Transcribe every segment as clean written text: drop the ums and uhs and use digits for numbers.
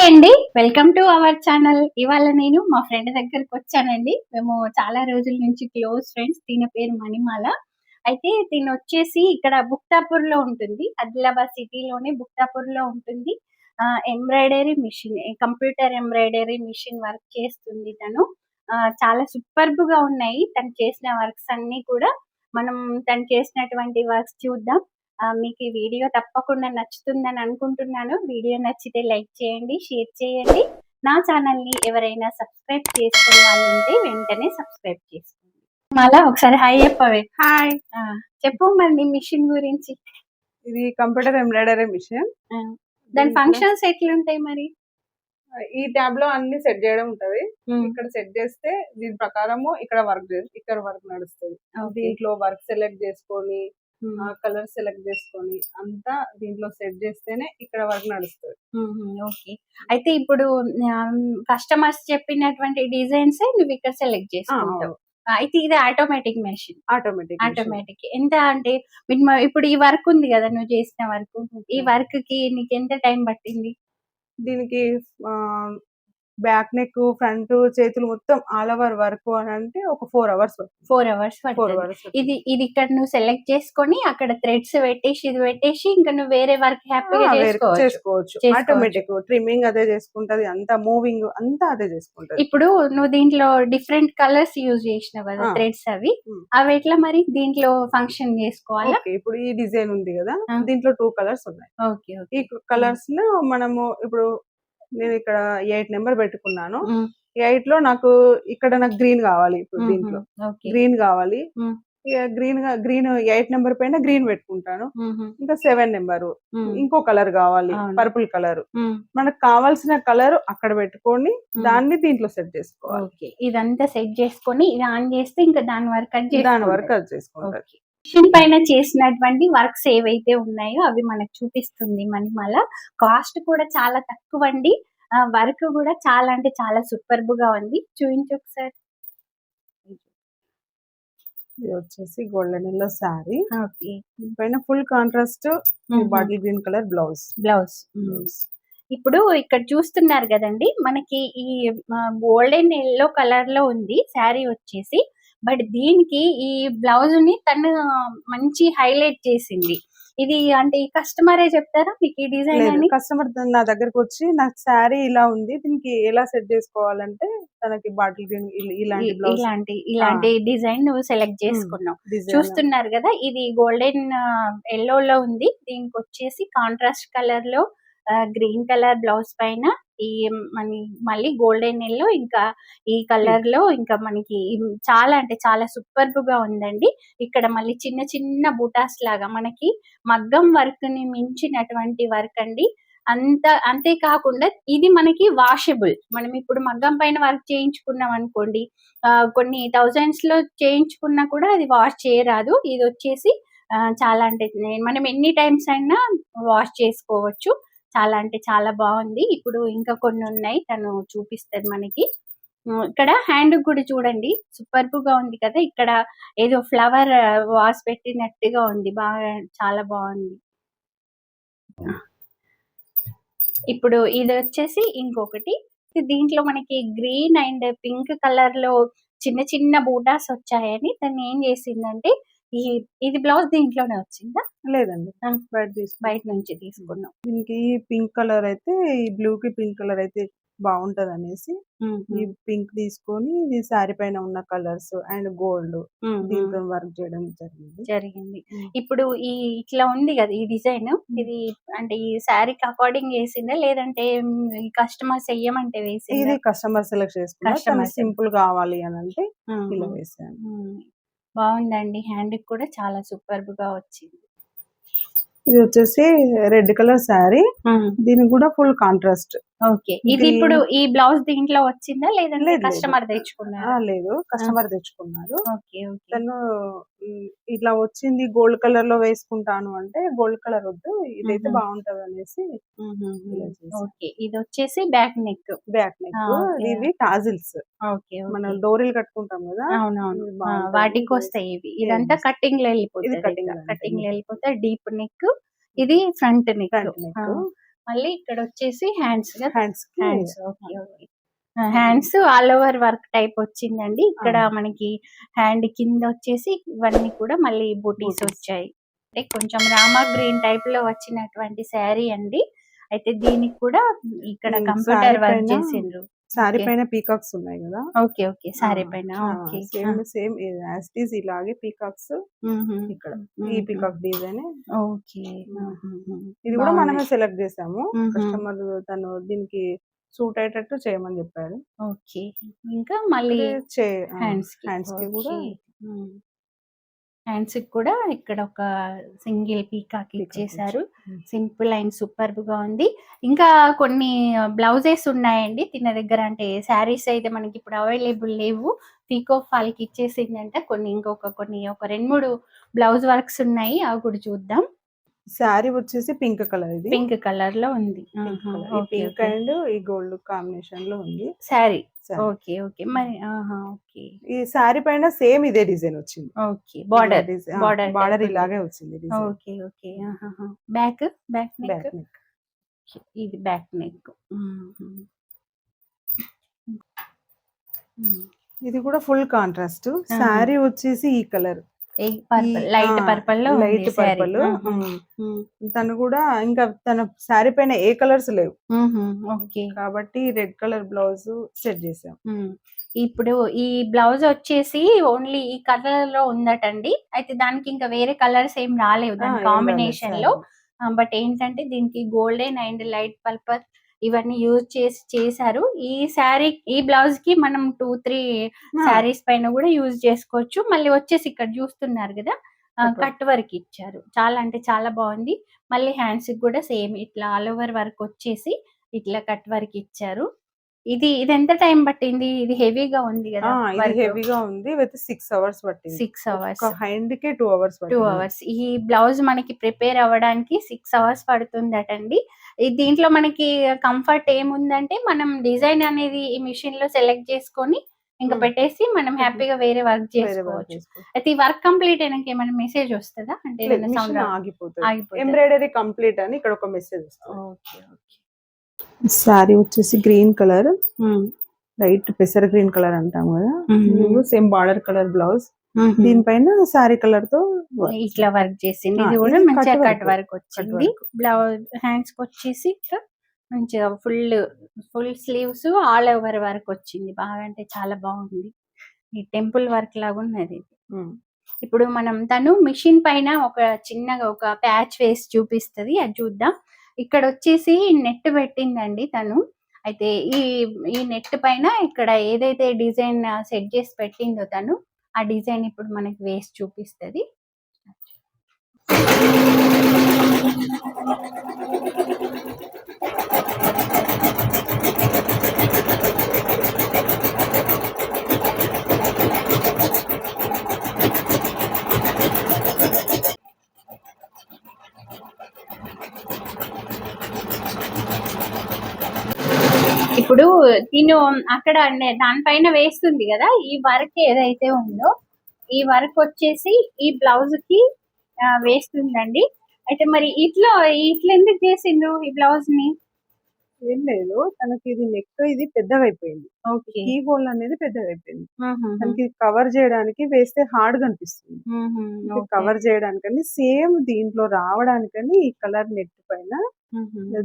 అండి. Welcome to our channel. ఇవాళ నేను మా ఫ్రెండ్ దగ్గరికి వచ్చానండి. మేము చాలా రోజుల నుంచి క్లోజ్ ఫ్రెండ్స్. తిన పేరు మణిమాల. అయితే తినొచ్చేసి ఇక్కడ బుక్తాపూర్‌లో ఉంటుంది. ఆదిలాబాద్ సిటీలోనే బుక్తాపూర్‌లో ఉంటుంది. Embroidery machine, computer embroidery machine work చేస్తుంది తను. చాలా సూపర్బ్‌గా ఉన్నాయి తను చేసిన వర్క్స్ అన్నీ కూడా. మనం తను చేసినటువంటి వర్క్స్ చూద్దాం. మీకు ఈ వీడియో తప్పకుండా నచ్చుతుందని అనుకుంటున్నాను. వీడియో నచ్చితే లైక్ చేయండి, షేర్ చేయండి. నా ఛానల్‌ని ఎవరైనా సబ్స్క్రైబ్ చేసుకుని వాళ్ళుంటే వెంటనే సబ్స్క్రైబ్ చేసుకోండి. మళ్ళా ఒకసారి హాయ్ చెప్పవే. హాయ్. చెప్పు మరి నీ మిషన్ గురించి. ఇది కంప్యూటర్ ఎంబ్రాయిడరీ మిషన్. దాని ఫంక్షన్స్ ఎట్లుంటాయి మరి? ఈ ట్యాబ్ లో అన్ని సెట్ చేయడం ఉంటది. ఇక్కడ సెట్ చేస్తే దీని ప్రకారము ఇక్కడ వర్క్ నడుస్తుంది. దీంట్లో వర్క్ సెలెక్ట్ చేసుకొని కలర్ సెలెక్ట్ చేసుకొని అంతా దీంట్లో సెట్ చేస్తేనే ఇక్కడ వర్క్ నడుస్తుంది. ఓకే. అయితే ఇప్పుడు కస్టమర్స్ చెప్పినటువంటి డిజైన్స్ నువ్వు ఇక్కడ సెలెక్ట్ చేసుకుంటావు. అయితే ఇది ఆటోమేటిక్ మెషిన్. ఆటోమేటిక్ ఎంత అంటే ఇప్పుడు ఈ వర్క్ ఉంది కదా నువ్వు చేసిన వర్క్, ఈ వర్క్ కి నీకు ఎంత టైం పట్టింది? దీనికి బ్యాక్ నెక్, ఫ్రంట్, చేతులు మొత్తం ఆల్ ఓవర్ వర్క్ అని అంటే ఒక 4 hours. 4 hours ఇది ఇక్కడ నువ్వు సెలెక్ట్ చేసుకొని అక్కడ థ్రెడ్స్ పెట్టేసి ఇది పెట్టేసి ఇంకా నువ్వు వేరే వర్క్ హ్యాపీగా చేసుకోవచ్చు. ఆటోమేటిక్ ట్రిమ్మింగ్ అదే చేసుకుంటది, అంతా మూవింగ్ అంతా అదే చేసుకుంటది. ఇప్పుడు నువ్వు దీంట్లో డిఫరెంట్ కలర్స్ యూజ్ చేసినావు కదా థ్రెడ్స్, అవి ఎట్లా మరి దీంట్లో ఫంక్షన్ చేసుకోవాలి? ఇప్పుడు ఈ డిజైన్ ఉంది కదా, దీంట్లో 2 colors ఉన్నాయి. ఈ కలర్స్ ను మనము ఇప్పుడు నేను ఇక్కడ 8 నెంబర్ పెట్టుకున్నాను. 8 లో నాకు గ్రీన్ కావాలి. ఇప్పుడు దీంట్లో గ్రీన్ కావాలి. గ్రీన్ 8 నెంబర్ పైన గ్రీన్ పెట్టుకుంటాను. ఇంకా 7 నెంబర్ ఇంకో కలర్ కావాలి, పర్పుల్ కలర్. మనకు కావాల్సిన కలర్ అక్కడ పెట్టుకొని దాన్ని దీంట్లో సెట్ చేసుకోవాలి. ఇదంతా సెట్ చేసుకొని ఇది ఆన్ చేస్తే ఇంకా దాని వర్క్ అది చేసుకోవాలి. మిషన్ పైన చేసినటువంటి వర్క్స్ ఏవైతే ఉన్నాయో అవి మనకు చూపిస్తుంది మణిమాల. కాస్ట్ కూడా చాలా తక్కువ అండి. వర్క్ కూడా చాలా అంటే చాలా సూపర్బ్ గా ఉంది. చూపించు ఒకసారి. ఇది వచ్చేసి గోల్డెన్ ఎల్లో సారీ. పైన full contrast bottle green colour blouse. ఇప్పుడు ఇక్కడ చూస్తున్నారు కదండి, మనకి ఈ గోల్డెన్ ఎల్లో కలర్ లో ఉంది శారీ వచ్చేసి. బట్ దీనికి ఈ బ్లౌజ్ ని తను మంచి హైలైట్ చేసింది. ఇది అంటే ఈ కస్టమరే చెప్తారా మీకు ఈ డిజైన్ అని? కస్టమర్ నా దగ్గరకు వచ్చి నాకు శారీ ఇలా ఉంది, దీనికి ఎలా సెట్ చేసుకోవాలంటే తనకి బాటిల్ గ్రీన్ ఇలాంటి డిజైన్ నువ్వు సెలెక్ట్ చేసుకున్నావు. చూస్తున్నారు కదా, ఇది గోల్డెన్ ఎల్లో లో ఉంది. దీనికి వచ్చేసి కాంట్రాస్ట్ కలర్ లో గ్రీన్ కలర్ బ్లౌజ్ పైన ఈ మళ్ళీ గోల్డెన్ ఎల్లో ఇంకా ఈ కలర్ లో ఇంకా మనకి చాలా అంటే చాలా సూపర్బ్ గా ఉందండి. ఇక్కడ మళ్ళీ చిన్న చిన్న బూటాస్ లాగా మనకి మగ్గం వర్క్ ని మించినటువంటి వర్క్ అండి. అంతేకాకుండా ఇది మనకి వాషబుల్. మనం ఇప్పుడు మగ్గం పైన వర్క్ చేయించుకున్నాం అనుకోండి, కొన్ని థౌజండ్స్ లో చేయించుకున్నా కూడా అది వాష్ చేయరాదు. ఇది వచ్చేసి చాలా అంటే మనం ఎన్ని టైమ్స్ అయినా వాష్ చేసుకోవచ్చు. చాలా అంటే చాలా బాగుంది. ఇప్పుడు ఇంకా కొన్ని ఉన్నాయి, తను చూపిస్తుంది మనకి. ఇక్కడ హ్యాండ్ కూడా చూడండి, సూపర్బ్ గా ఉంది కదా. ఇక్కడ ఏదో ఫ్లవర్ వాస్ పెట్టినట్టుగా ఉంది, బాగా చాలా బాగుంది. ఇప్పుడు ఇది వచ్చేసి ఇంకొకటి. దీంట్లో మనకి గ్రీన్ అండ్ పింక్ కలర్ లో చిన్న చిన్న బూటాస్ వచ్చాయని తను ఏం చేసిందంటే, ఇది బ్లౌజ్ దీంట్లోనే వచ్చిందా? లేదండి, బయట నుంచి తీసుకున్నాం. దీనికి పింక్ కలర్ అయితే, ఈ బ్లూ కి పింక్ కలర్ అయితే బాగుంటది అనేసి ఈ పింక్ తీసుకొని ఇది శారీ పైన ఉన్న కలర్స్ అండ్ గోల్డ్ దీంతో వర్క్ చేయడం జరిగింది. ఇప్పుడు ఈ ఇట్లా ఉంది కదా ఈ డిజైన్, ఇది అంటే ఈ శారీకి అకార్డింగ్ వేసిందా లేదంటే కస్టమర్స్ వేయమంటే వేసిందా? ఇది కస్టమర్ సెలెక్ట్ చేసుకున్నా. సింపుల్ కావాలి అని అంటే ఇలా వేసాను. బాగుందండి. హ్యాండ్ కూడా చాలా సూపర్బ్ గా వచ్చింది. ఇది వచ్చేసి రెడ్ కలర్ శారీ, దీనికి కూడా ఫుల్ కాంట్రాస్ట్. ఓకే. ఇది ఇప్పుడు ఈ బ్లౌజ్ దీంట్లో వచ్చిందా లేదంటే కస్టమర్ తెచ్చుకున్నారా? లేదు, కస్టమర్ తెచ్చుకున్నారు. తను ఇట్లా వచ్చింది గోల్డ్ కలర్ లో వేసుకుంటాను అంటే గోల్డ్ కలర్ వద్దు, ఇదైతే బాగుంటది అనేసి. ఓకే. ఇది వచ్చేసి బ్యాక్ నెక్. ఇవి టాజిల్స్. మనం డోరీలు కట్టుకుంటాం కదా, వాటికి వస్తాయి ఇవి. ఇదంతా కట్టింగ్ లో వెళ్ళిపోతుంది. కట్టింగ్ లో వెళ్ళిపోతే డీప్ నెక్, ఇది ఫ్రంట్ నెక్. మళ్ళీ ఇక్కడ వచ్చేసి hands hands okay okay. Hands all over work type వచ్చిందండి. ఇక్కడ మనకి హ్యాండ్ కింద వచ్చేసి ఇవన్నీ కూడా మళ్ళీ బూటీస్ వచ్చాయి. అంటే కొంచెం రామా గ్రీన్ టైప్ లో వచ్చినటువంటి శారీ అండి. అయితే దీనికి కూడా ఇక్కడ కంప్యూటర్ వర్క్ చేసిండ్రు. సారీ పైన పీకాక్స్ ఉన్నాయి కదా. Okay okay. సారీ పైన okay. Same as it is ఇలాగే పీకాక్స్ ఇక్కడ ఈ పీకాక్ డిజైన్. ఓకే. ఇది కూడా మనమే సెలెక్ట్ చేసాము. కస్టమర్ తను దీనికి సూట్ అయ్యేటట్టు చేయమని చెప్పారు. ఓకే. ఇంకా మళ్ళీ హ్యాండ్స్ కి కూడా హ్యాండ్స్ కూడా ఇక్కడ ఒక సింగిల్ పీకాక్ ఇచ్చేసారు. సింపుల్ అండ్ సూపర్ గా ఉంది. ఇంకా కొన్ని బ్లౌజెస్ ఉన్నాయండి తిన దగ్గర. అంటే శారీస్ అయితే మనకి ఇప్పుడు అవైలబుల్ లేవు. పీకో ఫాల్ కి ఇచ్చేసిందంట. కొన్ని ఒక 2-3 బ్లౌజ్ వర్క్స్ ఉన్నాయి. అవి కూడా చూద్దాం. శారీ వచ్చేసి పింక్ కలర్. ఇది పింక్ కలర్ లో ఉంది. పింక్ అండ్ ఈ గోల్డ్ కాంబినేషన్ లో ఉంది శారీ. Okay okay. మరి ఓకే. ఈ శారీ పైన సేమ్ ఇదే డిజైన్ వచ్చింది. ఓకే. బార్డర్ ఇలాగే వచ్చింది. Okay okay. Back neck. ఇది బ్యాక్ నెక్. ఇది కూడా ఫుల్ కాంట్రాస్ట్. శారీ వచ్చేసి ఈ కలర్ లైట్ పర్పల్ లో లైట్ పర్పల్. తను కూడా ఇంకా తన శారీ పైన ఏ కలర్స్ లేవు. ఓకే. కాబట్టి రెడ్ కలర్ బ్లౌజ్ సెట్ చేసాం. ఇప్పుడు ఈ బ్లౌజ్ వచ్చేసి ఓన్లీ ఈ కలర్ లో ఉందటండి. అయితే దానికి ఇంకా వేరే కలర్స్ ఏం రాలేవు దాని కాంబినేషన్ లో. బట్ ఏంటంటే దీనికి గోల్డెన్ అండ్ లైట్ పర్పల్ ఇవన్నీ యూజ్ చేశారు. ఈ శారీ ఈ బ్లౌజ్ కి మనం 2-3 శారీస్ పైన కూడా యూజ్ చేసుకోవచ్చు. మళ్ళీ వచ్చేసి ఇక్కడ చూస్తున్నారు కదా కట్ వర్క్ ఇచ్చారు. చాలా అంటే చాలా బాగుంది. మళ్ళీ హ్యాండ్స్ కి కూడా సేమ్ ఇట్లా ఆల్ ఓవర్ వర్క్ వచ్చేసి ఇట్లా కట్ వర్క్ ఇచ్చారు. ఇది ఎంత టైం పట్టింది? ఇది హెవీగా ఉంది కదా. హెవీగా ఉంది. విత్ 6 అవర్స్ పట్టింది. 6 అవర్స్. హ్యాండ్ కి 2 అవర్స్. 2 అవర్స్. ఈ బ్లౌజ్ మనకి ప్రిపేర్ అవ్వడానికి 6 అవర్స్ పడుతుందటండి. దీంట్లో మనకి కంఫర్ట్ ఏముందంటే మనం డిజైన్ అనేది ఈ మిషన్ లో సెలెక్ట్ చేసుకొని ఇంకా పెట్టేసి మనం హ్యాపీగా వేరే వర్క్ చేసుకోవచ్చు. అయితే ఈ వర్క్ కంప్లీట్ అయినాక ఏమైనా మెసేజ్ వస్తుందా? అంటే ఆగిపోతుంది. ఎంబ్రాయిడరీ కంప్లీట్ అని ఇక్కడ ఒక మెసేజ్ వస్తుంది. Okay okay. శారీ వచ్చేసి గ్రీన్ కలర్, లైట్ పెసర గ్రీన్ కలర్ అంటాం కదా. Same border colour blouse. దీనిపైన శారీ కలర్ తో ఇట్లా వర్క్ చేసింది. ఇది కూడా మంచిగా కట్ వర్క్ వచ్చింది. బ్లౌజ్ హ్యాండ్స్ కి వచ్చేసి మంచిగా full sleeves all over work వచ్చింది. బాగా అంటే చాలా బాగుంది. ఈ టెంపుల్ వర్క్ లాగా ఉన్నది. ఇప్పుడు మనం తను మిషన్ పైన ఒక చిన్నగా ఒక ప్యాచ్ వేసి చూపిస్తుంది. అది చూద్దాం. ఇక్కడ వచ్చేసి నెట్ పెట్టిందండి తను. అయితే ఈ నెట్ పైన ఇక్కడ ఏదైతే డిజైన్ సెట్ చేసి పెట్టిందో తను ఆ డిజైన్ ఇప్పుడు మనకి వేసి చూపిస్తుంది. ఇప్పుడు తిను అక్కడ దానిపైన వేస్తుంది కదా. ఈ వర్క్ ఏదైతే ఉందో ఈ వర్క్ వచ్చేసి ఈ బ్లౌజ్ కి వేస్తుందండి. అయితే మరి ఇట్లా ఎందుకు చేసిండ్రు ఈ బ్లౌజ్ ని? ఏం లేదు, తనకి ఇది నెక్ ఇది పెద్దగా అయిపోయింది. కీ హోల్ అనేది పెద్దగా అయిపోయింది. తనకి కవర్ చేయడానికి వేస్తే హార్డ్ గా అనిపిస్తుంది. కవర్ చేయడానికని సేమ్ దీంట్లో రావడానికని ఈ కలర్ నెట్ పైన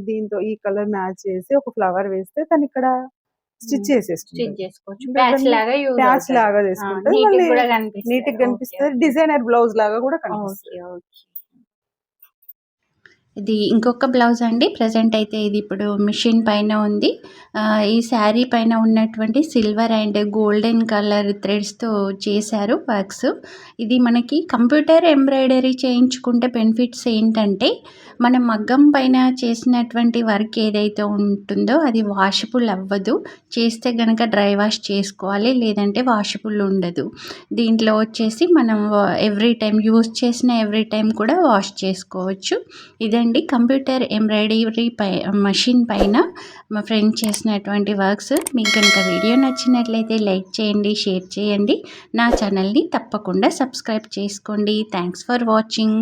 దీంతో ఈ కలర్ మ్యాచ్ చేసి ఒక ఫ్లవర్ వేస్తే తను ఇక్కడ స్టిచ్ చేసుకోవచ్చు. ప్యాచ్ లాగా చేసుకుంటే నీట్ గా కనిపిస్తుంది. డిజైనర్ బ్లౌజ్ లాగా కూడా కనిపిస్తుంది. ఇది ఇంకొక బ్లౌజ్ అండి. ప్రజెంట్ అయితే ఇది ఇప్పుడు మిషన్ పైన ఉంది. ఈ శారీ పైన ఉన్నటువంటి సిల్వర్ అండ్ గోల్డెన్ కలర్ థ్రెడ్స్తో చేశారు వర్క్స్. ఇది మనకి కంప్యూటర్ ఎంబ్రాయిడరీ చేయించుకుంటే బెనిఫిట్స్ ఏంటంటే మనం మగ్గం పైన చేసినటువంటి వర్క్ ఏదైతే ఉంటుందో అది వాషబుల్ అవ్వదు. చేస్తే కనుక డ్రై వాష్ చేసుకోవాలి, లేదంటే వాషబుల్ ఉండదు. దీంట్లో వచ్చేసి మనం ఎవ్రీ టైం యూజ్ చేసిన ఎవ్రీ టైం కూడా వాష్ చేసుకోవచ్చు. ఇదండి కంప్యూటర్ ఎంబ్రాయిడరీ మషిన్ పైన మా ఫ్రెండ్ చేసినటువంటి వర్క్స్. మీకు కనుక వీడియో నచ్చినట్లయితే లైక్ చేయండి, షేర్ చేయండి. నా ఛానల్ని తప్పకుండా సబ్స్క్రైబ్ చేసుకోండి. Thanks for watching.